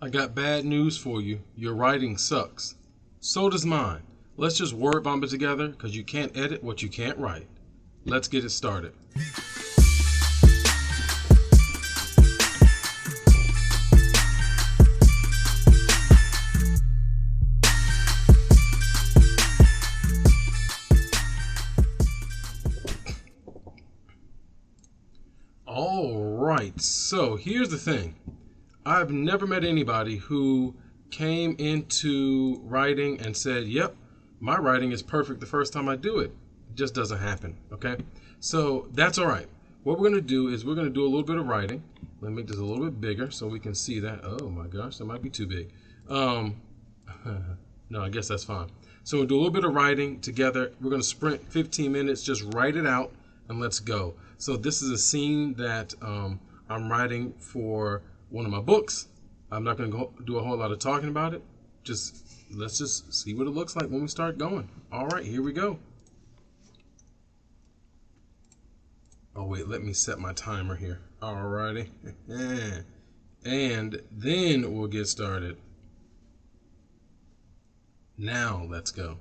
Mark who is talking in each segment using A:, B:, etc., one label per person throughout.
A: I got bad news for you. Your writing sucks. So does mine. Let's just word vomit together because you can't edit what you can't write. Let's get it started. All right, so here's the thing. I've never met anybody who came into writing and said, yep, my writing is perfect the first time I do it. It just doesn't happen, okay? So that's all right. What we're going to do is we're going to do a little bit of writing. Let me make this a little bit bigger so we can see that. Oh my gosh, that might be too big. No, I guess that's fine. So we'll do a little bit of writing together. We're going to sprint 15 minutes, just write it out, and let's go. So this is a scene that I'm writing for one of my books. I'm not going to do a whole lot of talking about it. Let's just see what it looks like when we start going. All right, here we go. Oh wait, let me set my timer here. All righty. And then we'll get started. Now let's go.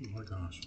A: Oh my gosh.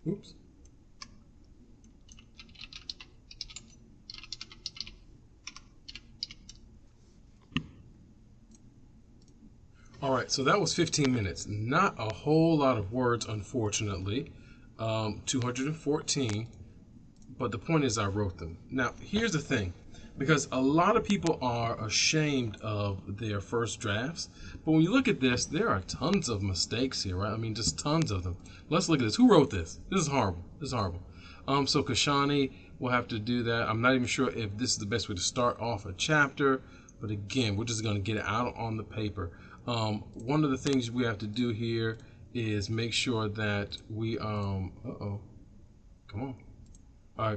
A: Oops. All right, so that was 15 minutes. Not a whole lot of words, unfortunately. 214, but the point is I wrote them. Now, here's the thing. Because a lot of people are ashamed of their first drafts. But when you look at this, there are tons of mistakes here, right? I mean, just tons of them. Let's look at this. Who wrote this? This is horrible. This is horrible. So Kashani will have to do that. I'm not even sure if this is the best way to start off a chapter. But again, we're just going to get it out on the paper. One of the things we have to do here is make sure that we, come on.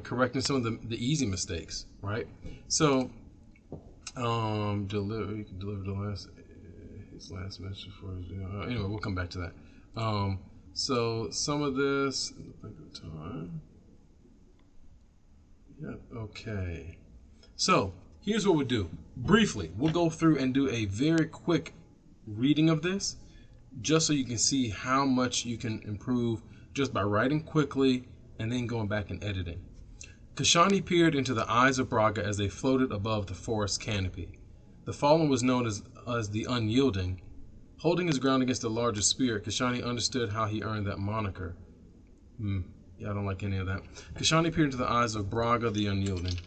A: Correcting some of the easy mistakes, right? So, you can deliver the last his last message for anyway, we'll come back to that. So some of this, think of time. Yeah, okay. So here's what we'll do. Briefly, we'll go through and do a very quick reading of this, just so you can see how much you can improve just by writing quickly and then going back and editing. Kashani peered into the eyes of Braga as they floated above the forest canopy. The fallen was known as the Unyielding. Holding his ground against the larger spirit, Kashani understood how he earned that moniker. Yeah, I don't like any of that. Kashani peered into the eyes of Braga the Unyielding.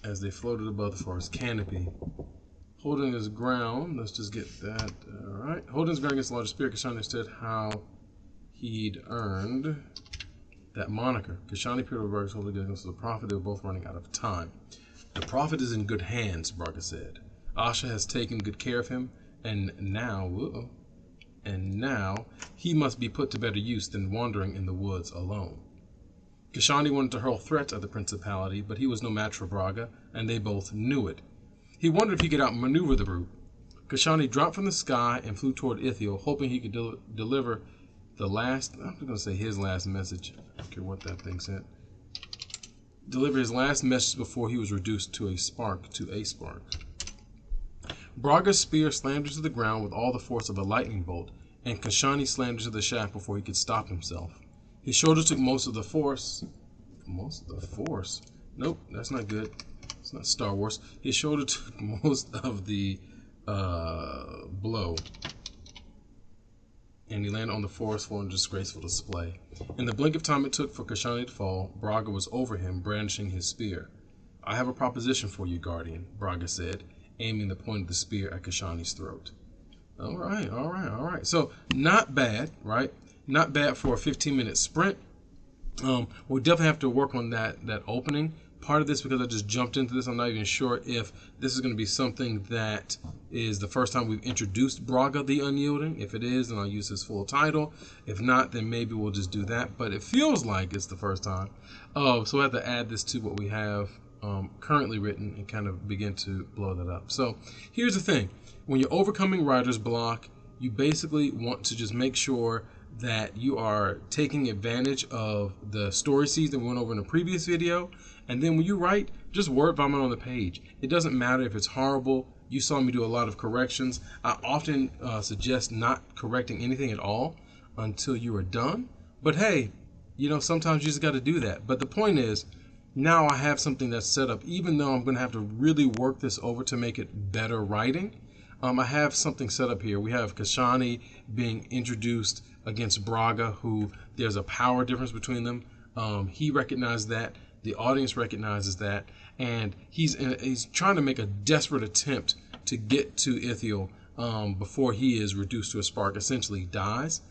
A: As they floated above the forest canopy. Holding his ground, let's just get that, alright. Holding his ground against the larger spirit, Kashani understood how he'd earned that moniker. Kashani Peterberg's holding against the prophet. They were both running out of time. The prophet is in good hands, Braga said. Asha has taken good care of him, and now he must be put to better use than wandering in the woods alone. Kashani wanted to hurl threats at the principality, but he was no match for Braga, and they both knew it. He wondered if he could outmaneuver the brute. Kashani dropped from the sky and flew toward Ithiel, hoping he could deliver the last, I'm going to say his last message. I don't care what that thing said. Deliver his last message before he was reduced to a spark. Braga's spear slammed into the ground with all the force of a lightning bolt, and Kashani slammed into the shaft before he could stop himself. His shoulders took most of the force. Nope, that's not good. It's not Star Wars. His shoulder took most of the blow, and he landed on the forest floor in a disgraceful display. In the blink of time it took for Kashani to fall, Braga was over him, brandishing his spear. I have a proposition for you, Guardian, Braga said, aiming the point of the spear at Kashani's throat. All right. So, not bad, right? Not bad for a 15-minute sprint. We'll definitely have to work on that opening. Part of this because I just jumped into this. I'm not even sure if this is going to be something that is the first time we've introduced Braga the Unyielding. If it is, then I'll use his full title. If not, then maybe we'll just do that. But it feels like it's the first time. So I have to add this to what we have currently written and kind of begin to blow that up. So here's the thing. When you're overcoming writer's block, you basically want to just make sure that you are taking advantage of the story seeds that we went over in a previous video. And then when you write, just word vomit on the page. It doesn't matter if it's horrible. You saw me do a lot of corrections. I often suggest not correcting anything at all until you are done. But hey, sometimes you just got to do that. But the point is, now I have something that's set up, even though I'm going to have to really work this over to make it better writing. I have something set up here. We have Kashani being introduced against Braga, who there's a power difference between them. He recognized that. The audience recognizes that. And he's trying to make a desperate attempt to get to Ithiel before he is reduced to a spark, essentially dies,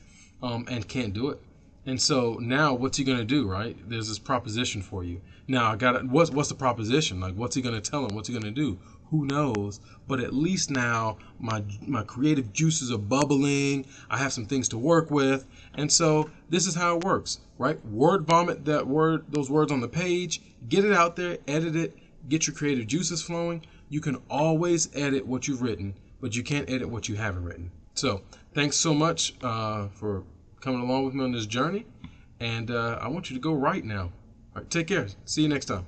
A: and can't do it. And so now what's he going to do, right? There's this proposition for you. Now, what's the proposition? Like, what's he going to tell him? What's he going to do? Who knows? But at least now my creative juices are bubbling. I have some things to work with. And so this is how it works, right? Word vomit those words on the page, get it out there, edit it, get your creative juices flowing. You can always edit what you've written, but you can't edit what you haven't written. So thanks so much for coming along with me on this journey. And I want you to go write now. All right, take care. See you next time.